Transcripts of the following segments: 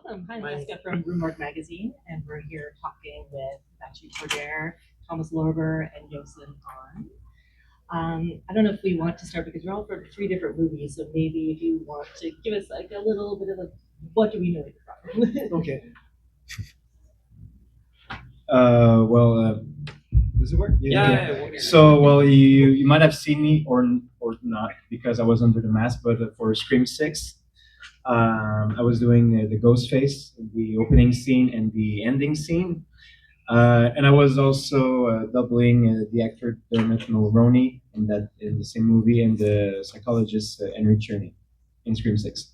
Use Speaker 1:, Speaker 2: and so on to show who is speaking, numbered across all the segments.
Speaker 1: Hi, I'm Jessica from Roomwork Magazine, and we're here talking with Matthew Cordair, Thomas Lorber, and Yosin Ahn. I don't know if we want to start because we're all from three different movies, so maybe if you want to give us like a little bit of like, what do we know you from?
Speaker 2: Okay. Well, does it work?
Speaker 3: Yeah.
Speaker 2: So, well, you might have seen me or not because I was under the mask, but for Scream 6, I was doing the Ghostface, the opening scene and the ending scene. And I was also doubling the actor Dermot Mulroney in the same movie, and the psychologist Henry Czerny in Scream 6.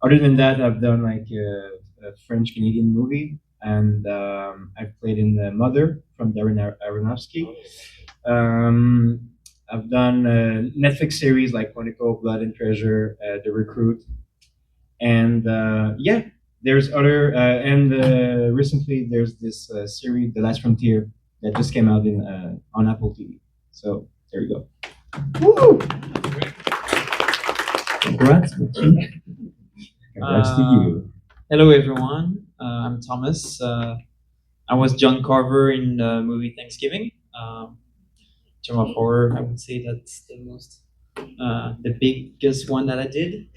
Speaker 2: Other than that, I've done like a French Canadian movie, and I've played in The Mother from Darren Aronofsky. Um, I've done Netflix series like Quantico, Blood and Treasure, The Recruit, and yeah, there's other and recently there's this series, The Last Frontier, that just came out in on Apple TV. So there you go. Woo! Congrats, Matthew. Congrats to you.
Speaker 3: Hello, everyone. I'm Thomas. I was John Carver in the movie Thanksgiving. In terms of horror, I would say that's the biggest one that I did.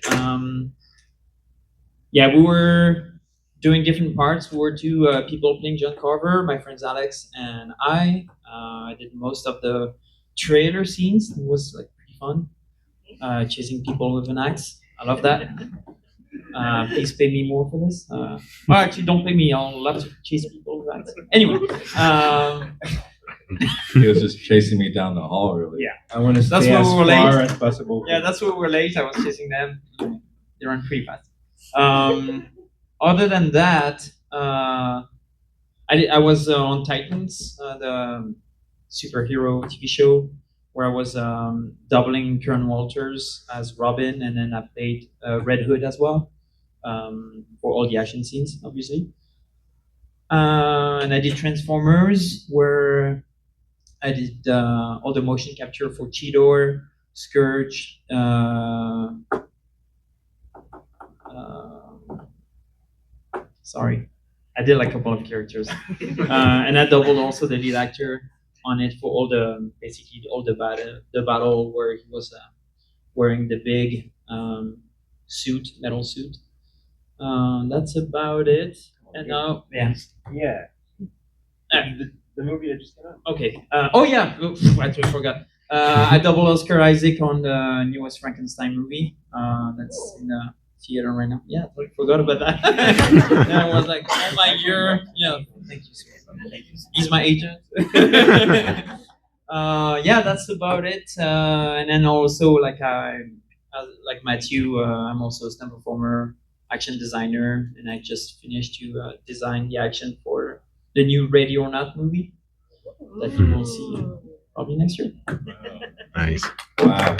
Speaker 3: Yeah, we were doing different parts. We were two people playing John Carver, my friends Alex and I. I did most of the trailer scenes. It was like pretty fun. Chasing people with an axe. I love that. Please pay me more for this. Well, actually, don't pay me. I'll love to chase people with axes. Anyway,
Speaker 4: He was just chasing me down the hall, really.
Speaker 3: yeah,
Speaker 2: I want to
Speaker 3: That's
Speaker 2: stay
Speaker 3: why
Speaker 2: as
Speaker 3: we were
Speaker 2: far
Speaker 3: late.
Speaker 2: as possible.
Speaker 3: yeah, that's why we were late. I was chasing them. They ran pretty fast. Other than that, I was on Titans, the superhero TV show, where I was doubling Karen Walters as Robin, and then I played Red Hood as well for all the action scenes, obviously. And I did Transformers, where I did all the motion capture for Cheetor, Scourge, sorry, I did like a couple of characters, and I doubled also the lead actor on it for all basically all the battle where he was wearing the big metal suit. That's about it. And now, yeah.
Speaker 2: Yeah.
Speaker 3: Uh,
Speaker 2: The movie that just came out.
Speaker 3: Okay. Oh yeah, oops, I totally forgot. I double Oscar Isaac on the newest Frankenstein movie. That's in the theater right now. Yeah, I forgot about that. And I was like, oh my year. Yeah, thank you, sir. Thank you. He's my agent. Yeah, that's about it. And then also, like Matthew, I'm also a stunt performer, action designer, and I just finished to design the action for the new Ready or Not movie that you will see probably next year.
Speaker 5: Nice.
Speaker 4: Wow.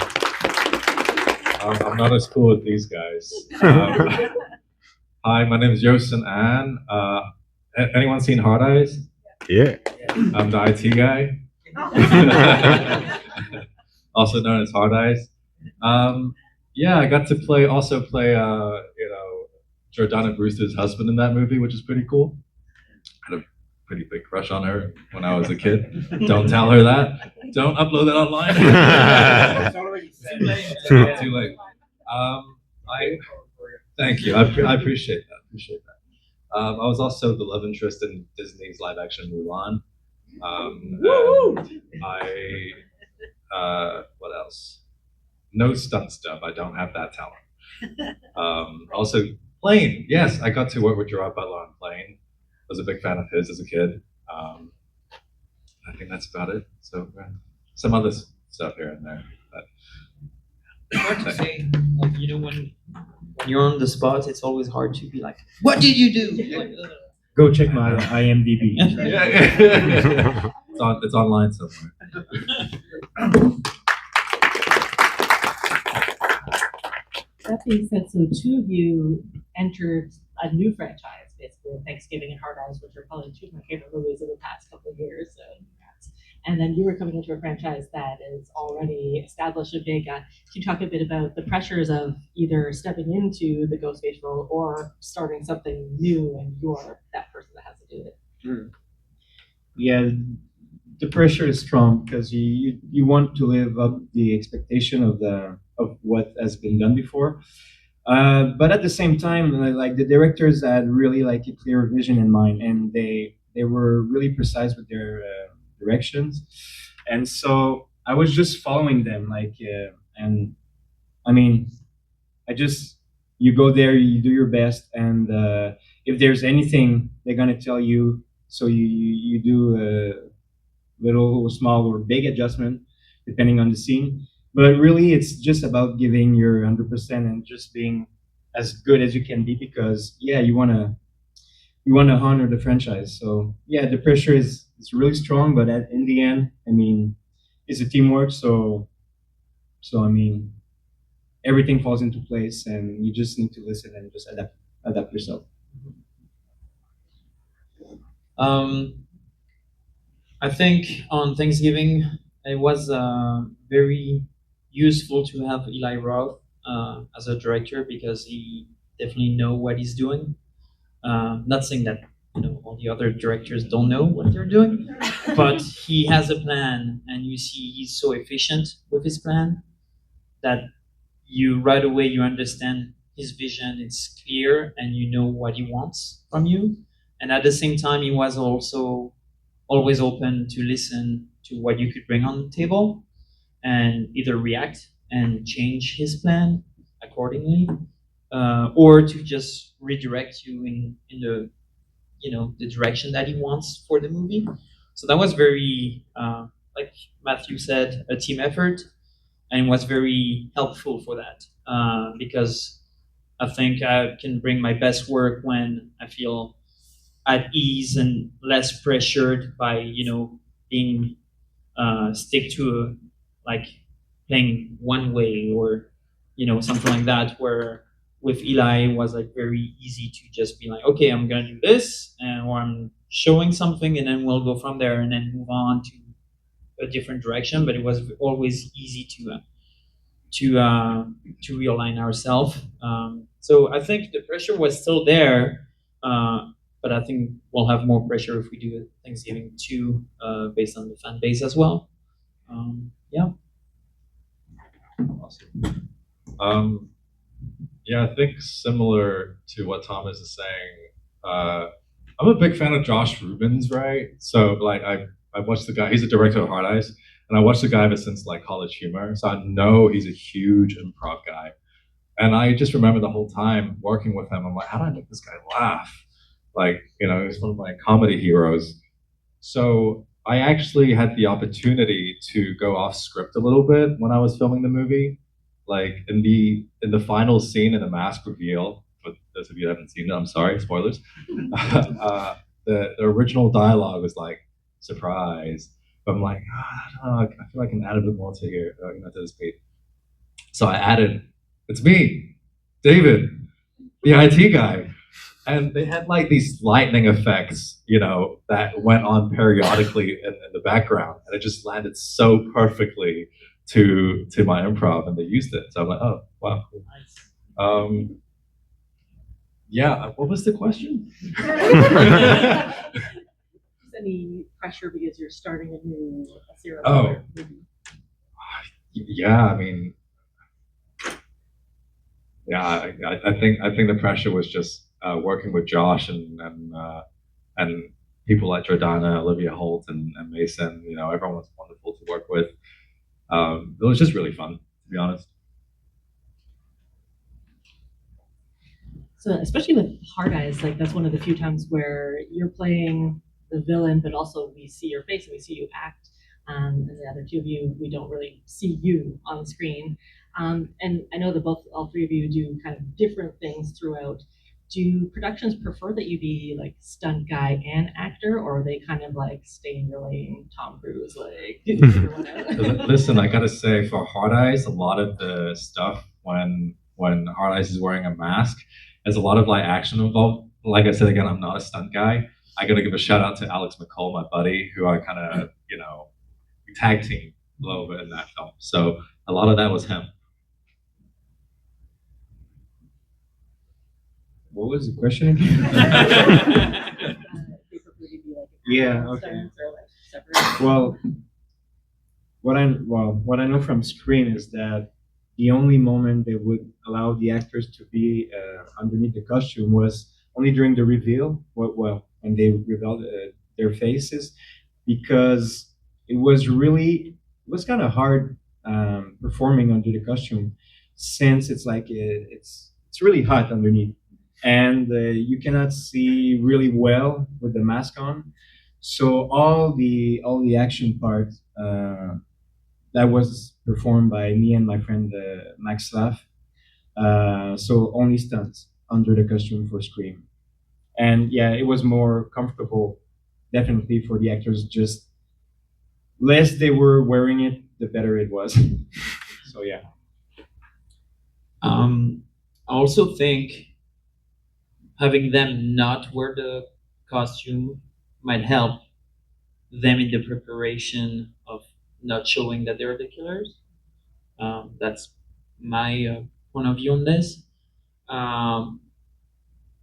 Speaker 4: I'm not as cool as these guys. Hi, my name is Yosin Ahn. Anyone seen Hard Eyes?
Speaker 5: Yeah.
Speaker 4: I'm the IT guy, also known as Hard Eyes. Yeah, I got to play Jordana Brewster's husband in that movie, which is pretty cool. Had a pretty big crush on her when I was a kid. Don't tell her that. Don't upload that online.
Speaker 2: It's already said.
Speaker 4: Too late. Thank you. I appreciate that. I was also the love interest in Disney's live action Mulan. And what else? No stunt stuff. I don't have that talent. Also, Plane. Yes, I got to work with Gerard Butler on Plane. Was a big fan of his as a kid. I think that's about it. So some other stuff here and there. But
Speaker 3: Hard to say. Like, when you're on the spot, it's always hard to be like, what did you do? Like,
Speaker 2: Go check my IMDb.
Speaker 4: yeah. It's online somewhere.
Speaker 1: That being said, so two of you entered a new franchise, basically, Thanksgiving and Hard Eyes, which are probably two of my favorite movies of the past couple of years. So congrats. and then you were coming into a franchise that is already established and big. Can you talk a bit about the pressures of either stepping into the Ghostface role or starting something new and you're that person that has to do it?
Speaker 2: Yeah, the pressure is strong because you want to live up the expectation of what has been done before. But at the same time, like the directors had really like a clear vision in mind, and they were really precise with their directions, and so I was just following them. And I mean, I just you go there, you do your best, and if there's anything, they're gonna tell you. So you do little, small, or big adjustment depending on the scene. But really, it's just about giving your 100% and just being as good as you can be because yeah, you wanna honor the franchise. So yeah, the pressure is really strong, but in the end, I mean, it's a teamwork. So I mean, everything falls into place, and you just need to listen and just adapt yourself.
Speaker 3: Um, I think on Thanksgiving it was very useful to have Eli Roth as a director because he definitely know what he's doing. Not saying that all the other directors don't know what they're doing, but he has a plan, and you see he's so efficient with his plan that you right away you understand his vision. It's clear, and you know what he wants from you. And at the same time, he was also always open to listen to what you could bring on the table and either react and change his plan accordingly, or to just redirect you in the the direction that he wants for the movie. So that was very, like Matthew said, a team effort, and was very helpful for that because I think I can bring my best work when I feel at ease and less pressured by being stick to like playing one way or something like that. Where with Eli it was like very easy to just be like, okay, I'm gonna do this, and or I'm showing something, and then we'll go from there and then move on to a different direction. But it was always easy to realign ourselves. So I think the pressure was still there, but I think we'll have more pressure if we do a Thanksgiving 2 based on the fan base as well. Yeah.
Speaker 4: Awesome. Yeah, I think similar to what Thomas is saying, I'm a big fan of Josh Rubens, right? So like I watched the guy. He's a director of Hard Eyes, and I watched the guy ever since like College Humor. So I know he's a huge improv guy, and I just remember the whole time working with him. I'm like, how do I make this guy laugh? Like he's one of my comedy heroes. So I actually had the opportunity to go off script a little bit when I was filming the movie. Like in the final scene in the mask reveal, for those of you who haven't seen it, I'm sorry, spoilers. The original dialogue was like surprise, but I'm like, I feel like I can add a bit more to here, to this beat. So I added, it's me, David, the IT guy. And they had like these lightning effects, that went on periodically in the background, and it just landed so perfectly to my improv, and they used it. So I'm like, oh wow, cool. Yeah. What was the question?
Speaker 1: Any pressure because you're starting a serial
Speaker 4: Oh.
Speaker 1: killer movie?
Speaker 4: Yeah, I mean, yeah, I think the pressure was just working with Josh and people like Jordana, Olivia Holt, and Mason. Everyone was wonderful to work with. It was just really fun, to be honest.
Speaker 1: So especially with Hard Eyes, like that's one of the few times where you're playing the villain, but also we see your face and we see you act. And the other two of you, we don't really see you on the screen. And I know that all three of you do kind of different things throughout. Do productions prefer that you be like stunt guy and actor, or are they kind of like stay in your lane, Tom Cruise, like figure one out?
Speaker 4: Listen, I gotta say, for Hard Eyes, a lot of the stuff when Hard Eyes is wearing a mask, there's a lot of like action involved. Like I said again, I'm not a stunt guy. I gotta give a shout out to Alex McCall, my buddy, who I kind of tag team a little bit in that film. So a lot of that was him.
Speaker 2: What was the question again?
Speaker 1: They prefer to be like
Speaker 2: Yeah, okay.
Speaker 1: stunts or like separate.
Speaker 2: Well, what I know from Scream is that the only moment they would allow the actors to be underneath the costume was only during the reveal. When they revealed their faces, because it was kind of hard performing under the costume, since it's like it's really hot underneath, and you cannot see really well with the mask on. So all the action part. That was performed by me and my friend Max Slav. So only stunts under the costume for Scream. And yeah, it was more comfortable, definitely for the actors. Just less they were wearing it, the better it was. So yeah.
Speaker 3: I also think having them not wear the costume might help them in the preparation of not showing that they're the killers. That's my point of view on this. Um,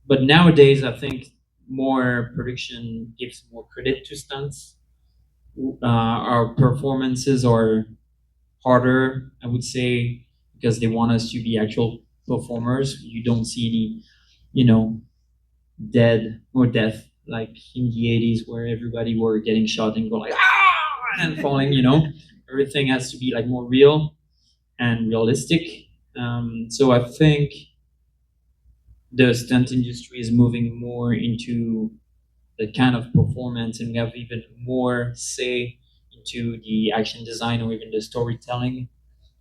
Speaker 3: but nowadays, I think more production gives more credit to stunts. Our performances are harder, I would say, because they want us to be actual performers. You don't see any, dead or death like in the 80s where everybody were getting shot and go like ah and falling. Everything has to be like more real and realistic. So I think the stunt industry is moving more into that kind of performance, and we have even more say into the action design or even the storytelling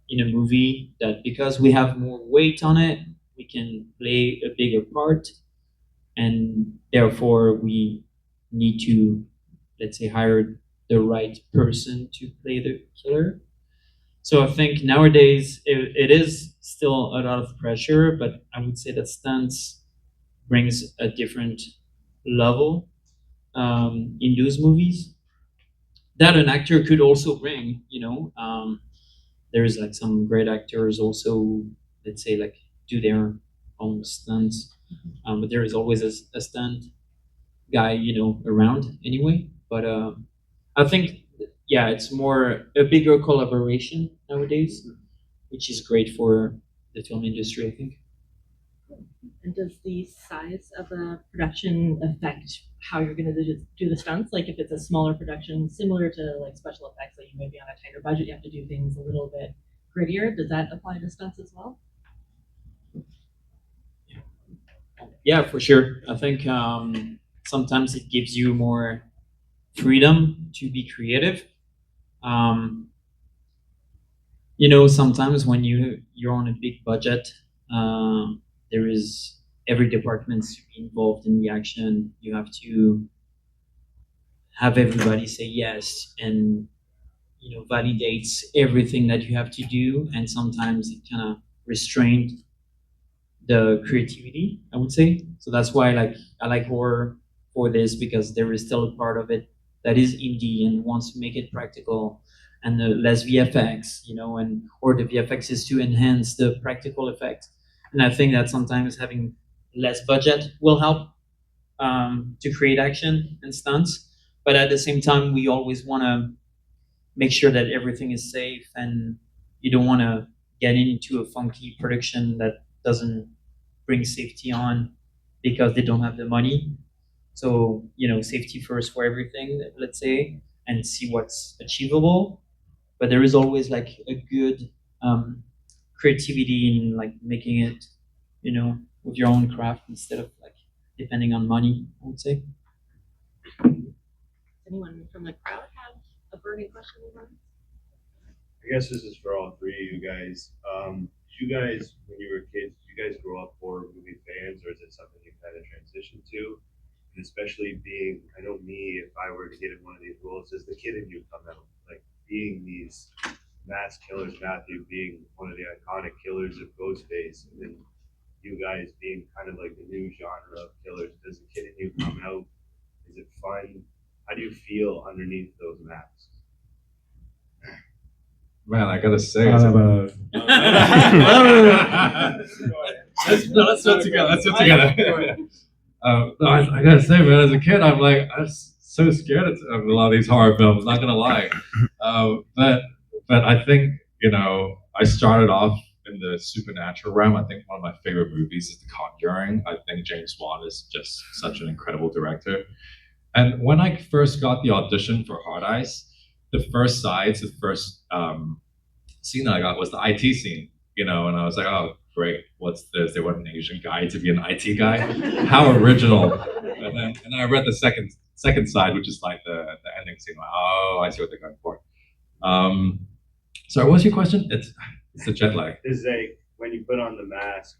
Speaker 3: in a movie. That because we have more weight on it, we can play a bigger part, and therefore we need to, let's say, hire the right person to play the killer. So I think nowadays it is still a lot of pressure, but I would say that stunts brings a different level in those movies that an actor could also bring. There's like some great actors also, let's say, like do their own stunts, but there is always a stunt guy, around anyway. But I think, yeah, it's more a bigger collaboration nowadays, which is great for the film industry, I think.
Speaker 1: And does the size of a production affect how you're going to do the stunts? Like if it's a smaller production, similar to like special effects, like you may be on a tighter budget, you have to do things a little bit grittier. Does that apply to stunts as well?
Speaker 3: Yeah, for sure. I think sometimes it gives you more freedom to be creative. Um, sometimes when you're on a big budget, there is every department to be involved in the action. You have to have everybody say yes, and validates everything that you have to do, and sometimes it kind of restrained the creativity, I would say. So that's why I like horror for this, because there is still a part of it that is indie and wants to make it practical, and the less VFX, and or the VFX is to enhance the practical effect. And I think that sometimes having less budget will help to create action and stunts. But at the same time, we always want to make sure that everything is safe, and you don't want to get into a funky production that doesn't bring safety on because they don't have the money. So, safety first for everything, let's say, and see what's achievable. But there is always like a good creativity in like making it, with your own craft instead of like depending on money, I would say.
Speaker 1: Does anyone from the crowd have a burning question?
Speaker 5: I guess this is for all three of you guys. Did you guys, when you were kids, did you guys grow up horror movie fans, or is it something you kind of transitioned to? And especially being, I know me, if I were to get in one of these roles, does the kid in you come out? Like being these mass killers, Matthew being one of the iconic killers of Ghostface, and then you guys being kind of like the new genre of killers. Does the kid in you come out? Is it fun? How do you feel underneath those masks?
Speaker 4: Man, I gotta say,
Speaker 2: How
Speaker 4: it's
Speaker 2: about-
Speaker 4: let's do it together. Let's do it together. No, I gotta say, man, as a kid, I'm so scared of a lot of these horror films. Not gonna lie, but I think I started off in the supernatural realm. I think one of my favorite movies is The Conjuring. I think James Wan is just such an incredible director. And when I first got the audition for Hard Eyes, the first scene that I got was the IT scene, and I was like, oh, great, what's this? They want an Asian guy to be an IT guy? How original. And then I read the second side, which is like the ending scene. Like, oh, I see what they're going for. So what's your question? It's the jet lag.
Speaker 5: Is like when you put on the mask,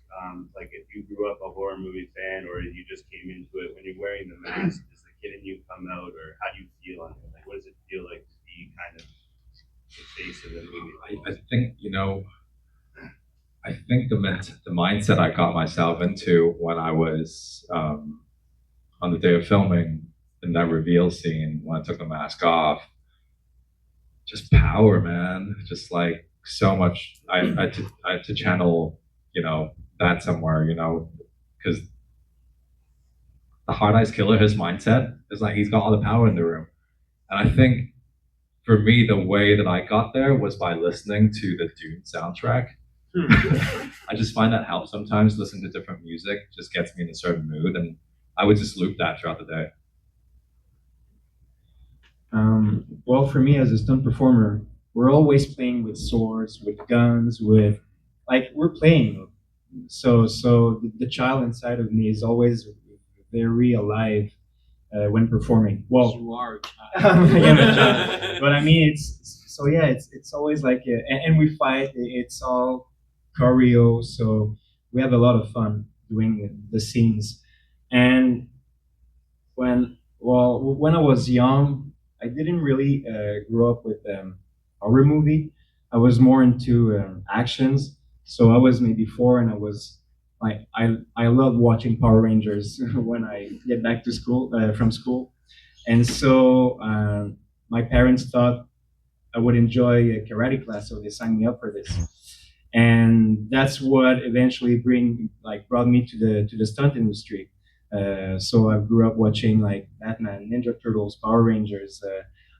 Speaker 5: like if you grew up a horror movie fan or you just came into it, when you're wearing the mask, does the kid in you come out, or how do you feel on it? Like, what does it feel like to be kind of the face of the movie?
Speaker 4: I think I think the mindset I got myself into when I was on the day of filming in that reveal scene when I took the mask off, just power, man. Just like so much. I had to channel, that somewhere, because the Hard Eyes Killer, his mindset is like he's got all the power in the room, and I think for me the way that I got there was by listening to the Dune soundtrack. I just find that helps sometimes. Listening to different music just gets me in a certain mood, and I would just loop that throughout the day.
Speaker 2: Well, for me as a stunt performer, we're always playing with swords, with guns, we're playing. So the child inside of me is always very alive when performing. Well,
Speaker 3: You are.
Speaker 2: I am a child. But I mean, it's always like, and we fight. It's all choreo, so we have a lot of fun doing the scenes. And when I was young, I didn't really grow up with horror movie. I was more into actions. So I was maybe 4, and I was like, I love watching Power Rangers when I get back to school from school, and so my parents thought I would enjoy a karate class, so they signed me up for this, and that's what eventually brought me to the stunt industry. So I grew up watching like Batman, Ninja Turtles, Power Rangers,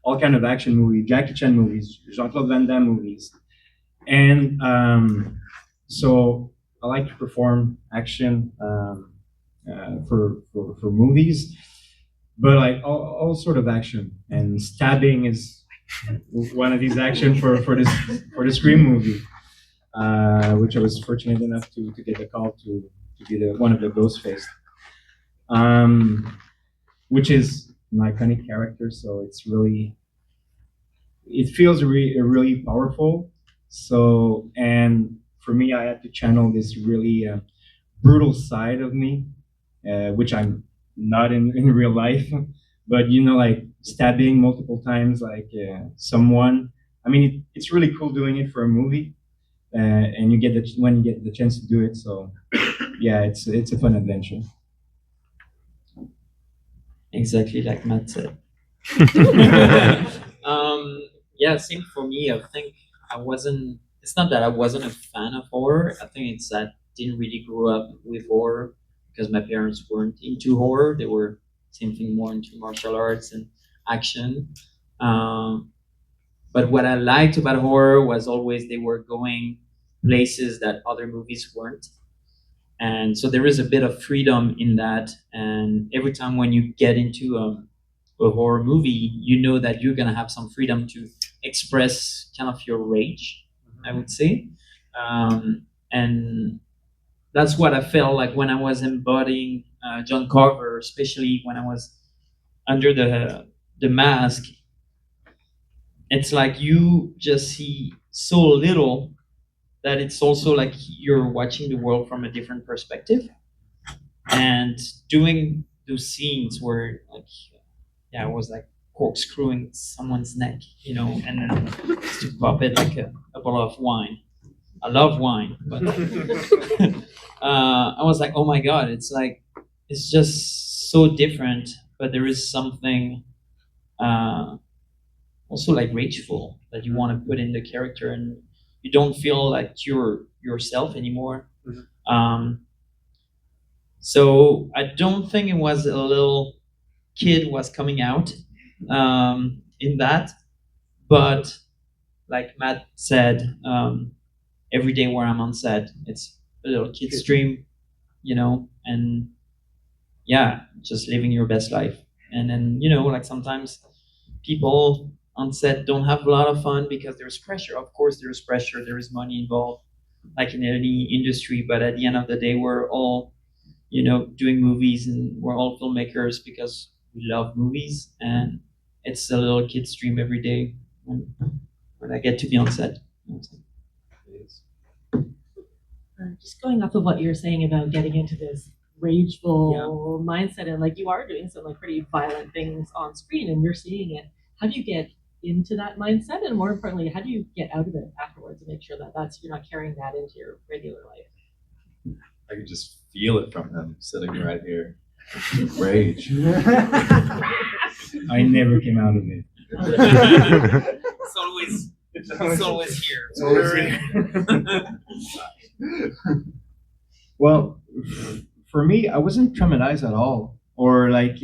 Speaker 2: all kind of action movies, Jackie Chan movies, Jean-Claude Van Damme movies, and so I like to perform action for movies, but like all sort of action, and stabbing is one of these action for the Scream movie, which I was fortunate enough to get the call to be one of the Ghostface, which is an iconic character. So it feels really powerful. So, and for me, I had to channel this really brutal side of me, which I'm not in real life, but like stabbing multiple times, like someone. I mean, it's really cool doing it for a movie, and when you get the chance to do it. So, yeah, it's a fun adventure.
Speaker 3: Exactly like Matt said. Yeah, same for me. I think I wasn't. It's not that I wasn't a fan of horror. I think it's that I didn't really grow up with horror because my parents weren't into horror. They were same thing, more into martial arts and action. Um, but what I liked about horror was always they were going places that other movies weren't. And so there is a bit of freedom in that. And every time when you get into a horror movie, you know that you're gonna have some freedom to express kind of your rage, I would say, and that's what I felt like when I was embodying John Carver, especially when I was under the mask. It's like you just see so little that it's also like you're watching the world from a different perspective, and doing those scenes where like I was like corkscrewing someone's neck, and then to pop it like a bottle of wine. I love wine, but I was like, oh my god, it's just so different, but there is something also like rageful that you want to put in the character, and you don't feel like you're yourself anymore. So I don't think it was a little kid was coming out in that, but like Matt said, every day where I'm on set, it's a little kid's dream, and yeah, just living your best life. And then, like sometimes people on set don't have a lot of fun because there's pressure. Of course, there's pressure, there is money involved, like in any industry, but at the end of the day, we're all, doing movies and we're all filmmakers because we love movies. And it's a little kid's dream every day when I get to be on set.
Speaker 1: Just going off of what you're saying about getting into this rageful mindset, and like you are doing some like pretty violent things on screen and you're seeing it. How do you get into that mindset, and more importantly, how do you get out of it afterwards and make sure that you're not carrying that into your regular life?
Speaker 4: I can just feel it from him sitting right here. Rage.
Speaker 2: I never came out of it.
Speaker 3: It's always here.
Speaker 2: It's always here. Well, for me, I wasn't traumatized at all, or like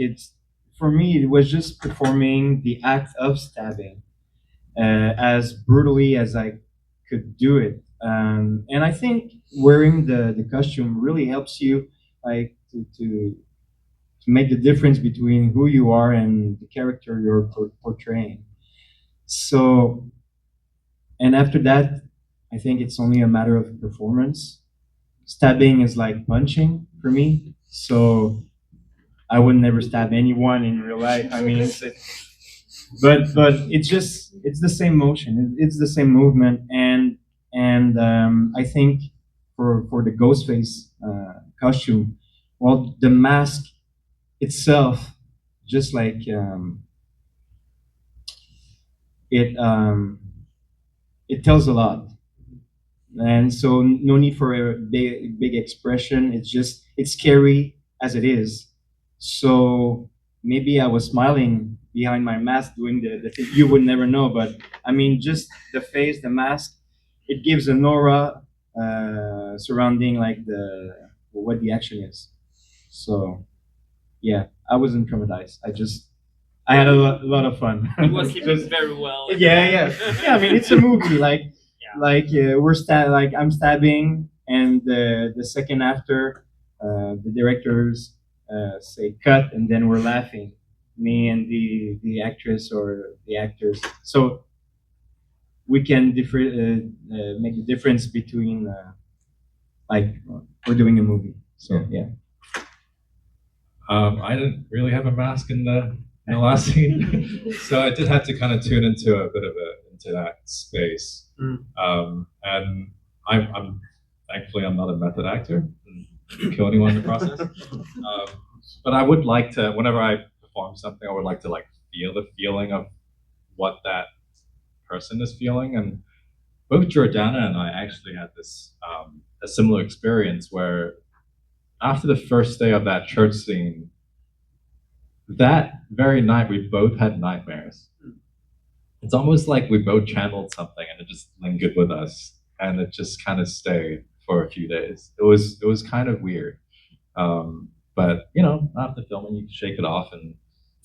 Speaker 2: for me, it was just performing the act of stabbing as brutally as I could do it. And I think wearing the costume really helps you like to make the difference between who you are and the character you're portraying. So, and after that, I think it's only a matter of performance. Stabbing is like punching for me, so I would never stab anyone in real life. I mean, but it's the same motion, it's the same movement, and I think for the Ghostface costume, well, the mask itself, just like it tells a lot, and so no need for a big expression. It's scary as it is. So maybe I was smiling behind my mask doing the thing. You would never know, but I mean, just the face, the mask, it gives an aura surrounding like what the action is. So yeah, I wasn't traumatized. I had a lot of fun.
Speaker 3: It was sleeping very well.
Speaker 2: Yeah. I mean, it's a movie. Like I'm stabbing, and the second after, the directors say cut, and then we're laughing, me and the actress or the actors. So we can make the difference between like we're doing a movie. So yeah.
Speaker 4: I didn't really have a mask in the last scene, so I did have to kind of tune into a bit of into that space. And I'm thankfully I'm not a method actor, didn't kill anyone in the process. But I would like to, whenever I perform something, I would like to like feel the feeling of what that person is feeling. And both Jordana and I actually had this a similar experience where after the first day of that church scene, that very night we both had nightmares. It's almost like we both channeled something and it just lingered with us, and it just kind of stayed for a few days. It was kind of weird. But after filming, you shake it off and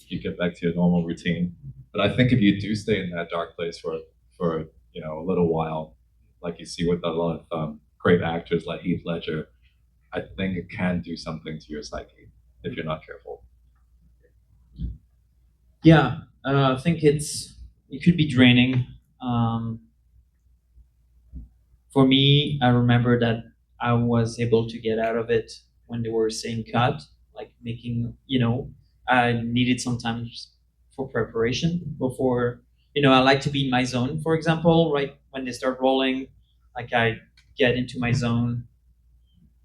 Speaker 4: you get back to your normal routine. But I think if you do stay in that dark place for a little while, like you see with a lot of great actors like Heath Ledger, I think it can do something to your psyche if you're not careful.
Speaker 3: Yeah, I think it could be draining. For me, I remember that I was able to get out of it when they were saying cut, like making, I needed sometimes for preparation before, I like to be in my zone, for example, right when they start rolling, like I get into my zone.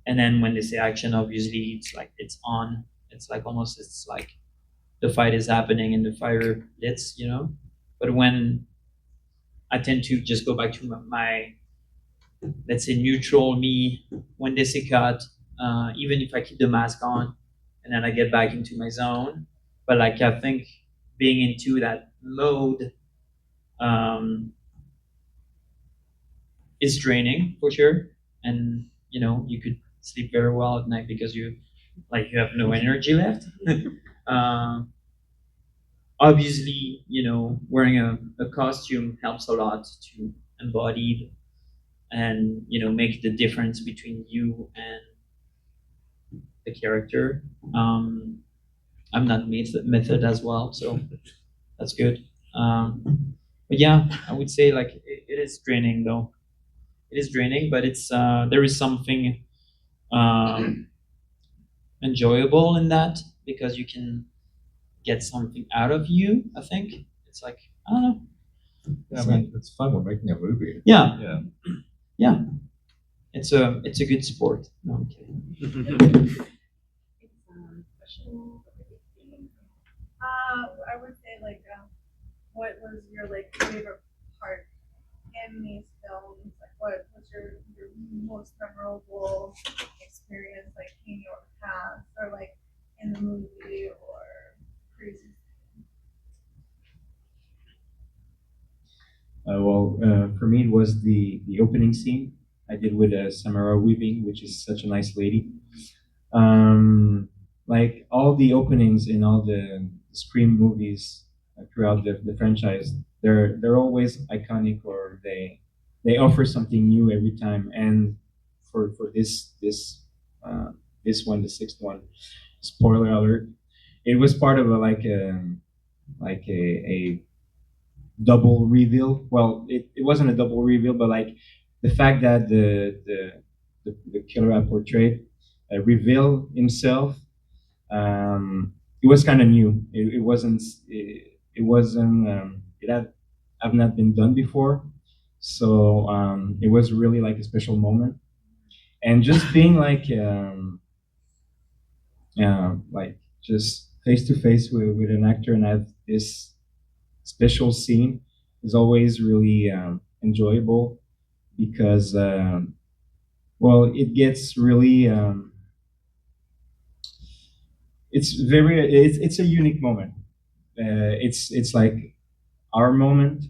Speaker 3: And then when they say action, obviously it's like it's on. It's like almost it's like the fight is happening and the fire hits, But when I tend to just go back to my let's say neutral me when they say cut, even if I keep the mask on, and then I get back into my zone. But like I think being into that mode Um, it's draining for sure, and you know you could sleep very well at night because you have no energy left. um, Obviously, you know, wearing a costume helps a lot to embody and you know make the difference between you and the character. I'm not method as well, so that's good. But yeah, I would say like it is draining though. It is draining, but it's there is something um, enjoyable in that because you can get something out of you. I think it's like I don't know.
Speaker 4: Yeah, I mean, it's fun. We're making a movie.
Speaker 3: Yeah,
Speaker 4: Yeah.
Speaker 3: yeah. It's a good sport. No, I'm kidding.
Speaker 1: Question.
Speaker 6: I would say like, what was your like favorite part in these films? Like, what was your most memorable experience, like in your past or like in the movie or crazy?
Speaker 2: For me, it was the opening scene I did with Samara Weaving, which is such a nice lady. Like all the openings in all the Scream movies throughout the franchise, they're always iconic, or they offer something new every time. And for this one, the sixth one, spoiler alert, it was part of a double reveal. Well, it wasn't a double reveal, but like the fact that the killer I portrayed revealed himself. It was kind of new. It wasn't. It wasn't. It had have not been done before, so it was really like a special moment. And just being like just face to face with an actor and have this special scene is always really enjoyable because well, it gets really it's a unique moment. It's like our moment,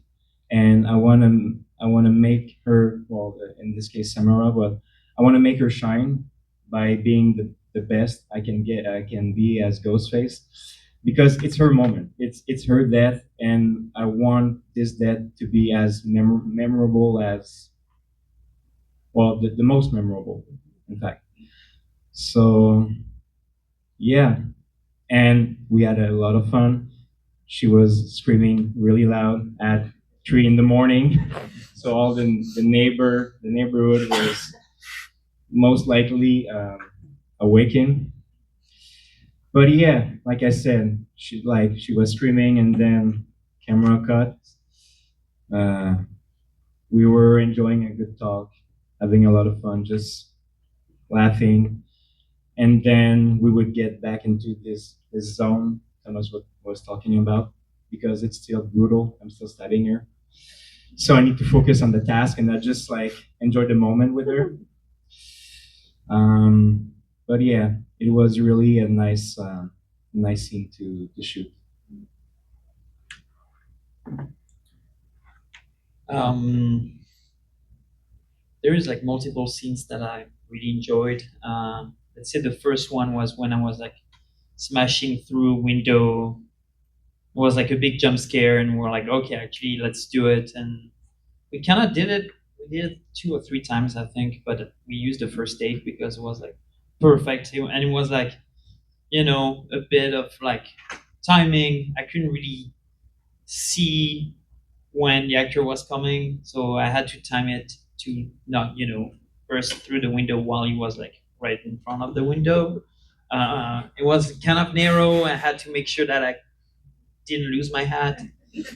Speaker 2: and I want to make her, well, in this case Samara, but I want to make her shine by being the best I can be as Ghostface, because it's her moment. It's her death, and I want this death to be as memorable as, well, the most memorable, in fact. So yeah, and we had a lot of fun. She was screaming really loud at 3 in the morning, so all the neighborhood was most likely awakened. But yeah, like I said, she was screaming, and then camera cut. Uh, we were enjoying a good talk, having a lot of fun, just laughing, and then we would get back into this zone Thomas was talking about, because it's still brutal. I'm still studying here, so I need to focus on the task and not just like enjoy the moment with her. Um, but yeah, it was really a nice scene to shoot.
Speaker 3: Um, there is like multiple scenes that I really enjoyed. Let's say the first one was when I was like smashing through a window. It was like a big jump scare, and we're like, okay, actually, let's do it. And we kind of did it. We did it 2 or 3 times, I think, but we used the first take because it was like perfect, and it was like you know a bit of like timing. I couldn't really see when the actor was coming, so I had to time it to not, you know, burst through the window while he was like right in front of the window. It was kind of narrow. I had to make sure that I didn't lose my hat.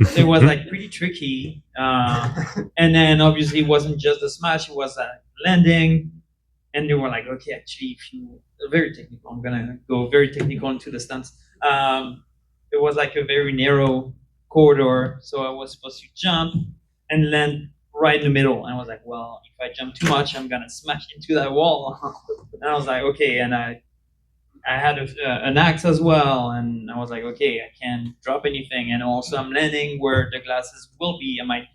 Speaker 3: So it was like pretty tricky. And then obviously it wasn't just a smash; it was a landing. And they were like, okay, actually, if you very technical, I'm gonna go very technical into the stunts. It was like a very narrow corridor, so I was supposed to jump and land right in the middle. And I was like, well, if I jump too much, I'm gonna smash into that wall. And I was like, okay, and I I had an axe as well, and I was like, okay, I can't drop anything, and also I'm learning where the glasses will be. I might,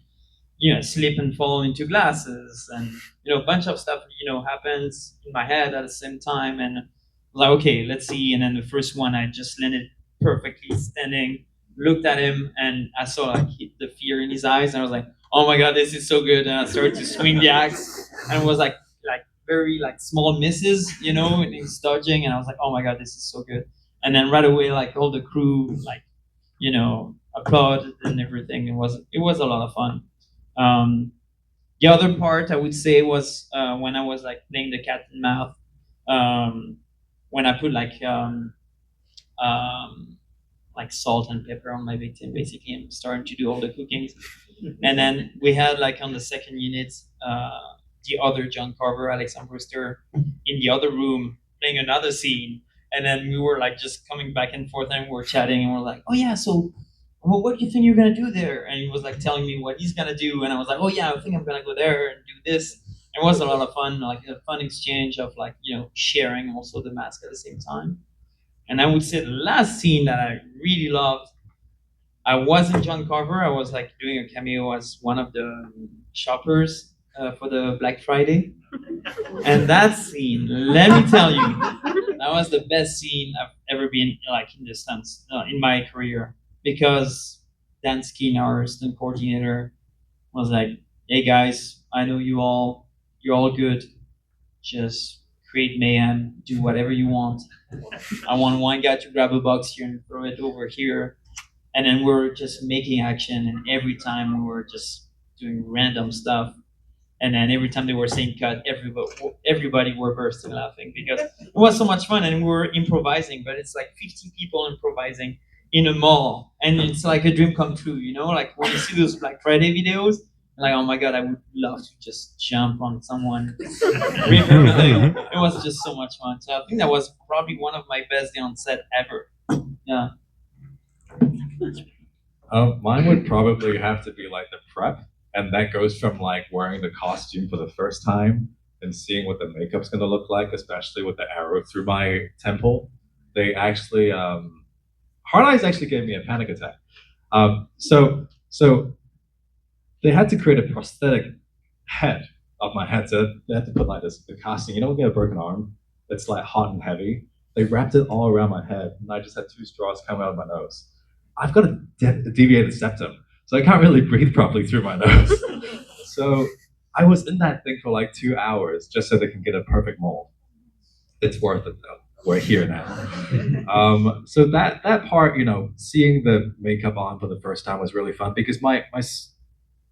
Speaker 3: slip and fall into glasses, and a bunch of stuff, happens in my head at the same time, and I was like, okay, let's see. And then the first one, I just landed perfectly standing, looked at him, and I saw like the fear in his eyes, and I was like, oh my god, this is so good. And I started to swing the axe, and it was like very like small misses, and he's dodging, and I was like, oh my god, this is so good. And then right away, like all the crew, like applauded and everything. It was a lot of fun. Um, the other part I would say was when I was like playing the cat and mouse. When I put um, like salt and pepper on my victim. Basically, I'm starting to do all the cookings. And then we had like on the second unit, the other John Carver, Alexander Brewster, in the other room playing another scene. And then we were like just coming back and forth, and we were chatting, and we're like, oh yeah, so well, what do you think you're gonna do there? And he was like telling me what he's gonna do, and I was like, oh yeah, I think I'm gonna go there and do this. It was a lot of fun, like a fun exchange of like sharing also the mask at the same time. And I would say the last scene that I really loved, I wasn't John Carver. I was like doing a cameo as one of the shoppers for the Black Friday. And that scene, let me tell you, that was the best scene I've ever been like in this sense in my career, because Dan Skeen, our stunt coordinator, was like, "Hey guys, I know you're all good. Just create mayhem, do whatever you want. I want one guy to grab a box here and throw it over here." And then we're just making action, and every time we were just doing random stuff. And then every time they were saying cut, everybody were bursting laughing because it was so much fun, and we were improvising. But it's like 50 people improvising in a mall, and it's like a dream come true. Like when you see those Black Friday videos, like, oh my god, I would love to just jump on someone, rip everything. It was just so much fun. So I think that was probably one of my best day on set ever. Yeah.
Speaker 4: Mine would probably have to be like the prep, and that goes from like wearing the costume for the first time and seeing what the makeup's gonna look like, especially with the arrow through my temple. They actually, Hard Eyes actually gave me a panic attack. So they had to create a prosthetic head of my head. So they had to put like this the casting. You don't get a broken arm. It's like hot and heavy. They wrapped it all around my head, and I just had two straws coming out of my nose. I've got a deviated septum, so I can't really breathe properly through my nose. So I was in that thing for like 2 hours just so they can get a perfect mold. It's worth it though. We're here now. So that part, seeing the makeup on for the first time was really fun because my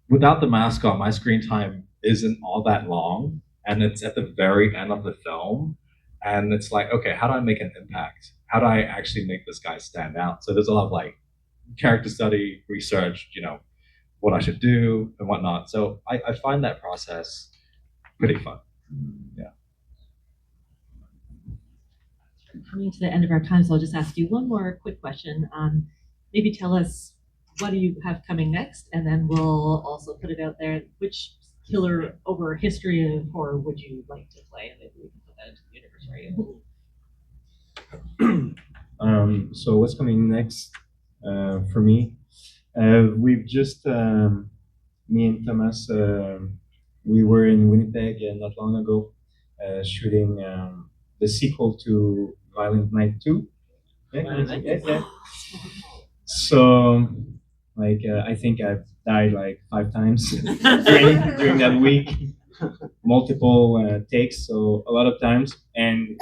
Speaker 4: without the mask on, my screen time isn't all that long, and it's at the very end of the film. And it's like, okay, how do I make an impact? How do I actually make this guy stand out? So there's a lot of like character study, research, what I should do and whatnot. So I find that process pretty fun. Yeah.
Speaker 1: Coming to the end of our time, so I'll just ask you one more quick question. Maybe tell us what do you have coming next, and then we'll also put it out there. Which killer over history of horror would you like to play? And maybe we can put that into the universe for you.
Speaker 2: So what's coming next for me? We've just me and Thomas. We were in Winnipeg not long ago, shooting the sequel to Violent Night 2. Yeah. So, like, I think I've died like 5 times during that week, multiple takes, so a lot of times. And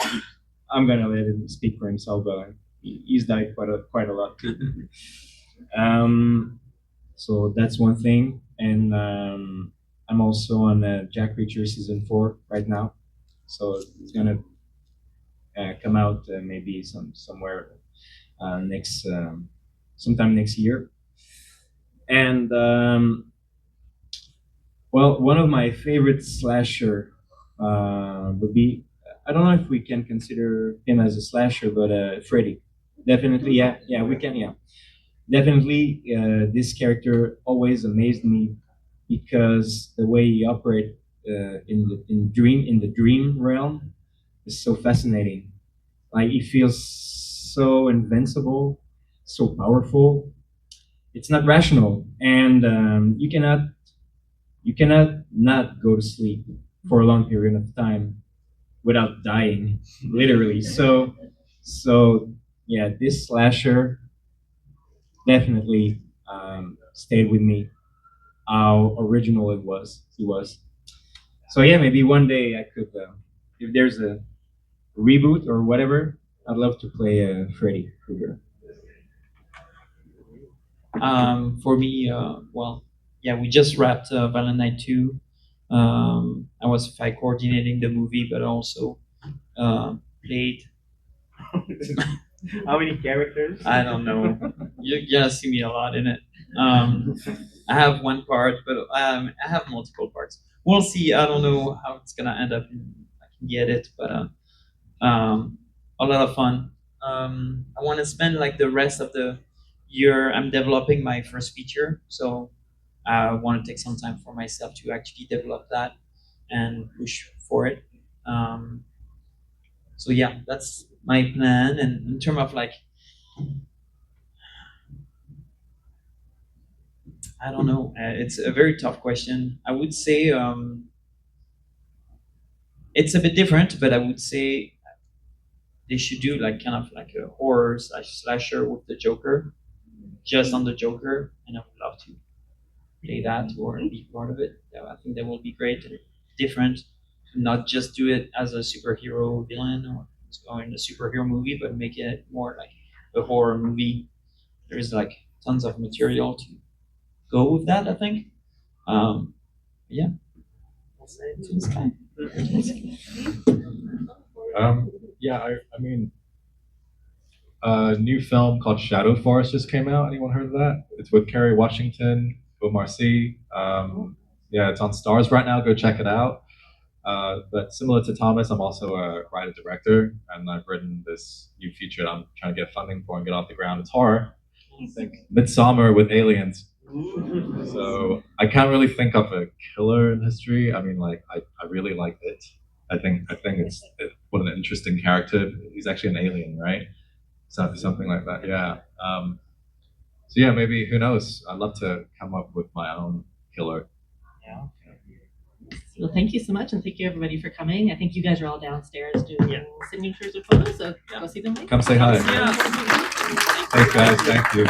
Speaker 2: I'm gonna let him speak for himself, but he's died quite a lot too. So that's one thing, and I'm also on Jack Reacher season 4 right now, so it's gonna come out maybe somewhere next sometime next year. And well, one of my favorite slasher would be, I don't know if we can consider him as a slasher, but Freddy. Definitely, yeah, we can, yeah. Definitely, this character always amazed me because the way he operates in the dream realm is so fascinating. Like it feels so invincible, so powerful. It's not rational, and you cannot not go to sleep for a long period of time without dying, literally. So yeah, this slasher definitely stayed with me. How original it was. He was. So yeah, maybe one day I could, if there's a reboot or whatever, I'd love to play Freddy Krueger.
Speaker 3: For me, well, yeah, we just wrapped Violent Night 2. I was fight coordinating the movie, but also played.
Speaker 2: How many characters?
Speaker 3: I don't know. You're gonna see me a lot in it. Um, I have one part, but I have multiple parts. We'll see. I don't know how it's gonna end up. I can get it, but a lot of fun. I want to spend like the rest of the year. I'm developing my first feature, so I want to take some time for myself to actually develop that and push for it. Um, so yeah, that's my plan. And in terms of like, I don't know, it's a very tough question. I would say it's a bit different, but I would say they should do like kind of like a horror slash slasher with the Joker, just on the Joker, and I would love to play that or be part of it. Yeah, I think that will be great and different. Not just do it as a superhero villain or in a superhero movie, but make it more like a horror movie. There's like tons of material to go with that. I think. Yeah. I'll say it to the sky.
Speaker 4: Yeah, I mean, a new film called Shadow Forest just came out. Anyone heard of that? It's with Kerry Washington, Omar Sy. Yeah, it's on Stars right now. Go check it out. But similar to Thomas, I'm also a writer director, and I've written this new feature that I'm trying to get funding for and get off the ground. It's horror. Think Midsummer with aliens. So I can't really think of a killer in history. I mean, like I really like it. I think it's what an interesting character. He's actually an alien, right? Something like that. Yeah. So yeah, maybe who knows? I'd love to come up with my own killer.
Speaker 3: Yeah.
Speaker 1: Well, thank you so much, and thank you everybody for coming. I think you guys are all downstairs doing signatures or photos, so go see them later.
Speaker 4: Come say hi.
Speaker 3: Yeah.
Speaker 4: Thanks, guys. Thank you.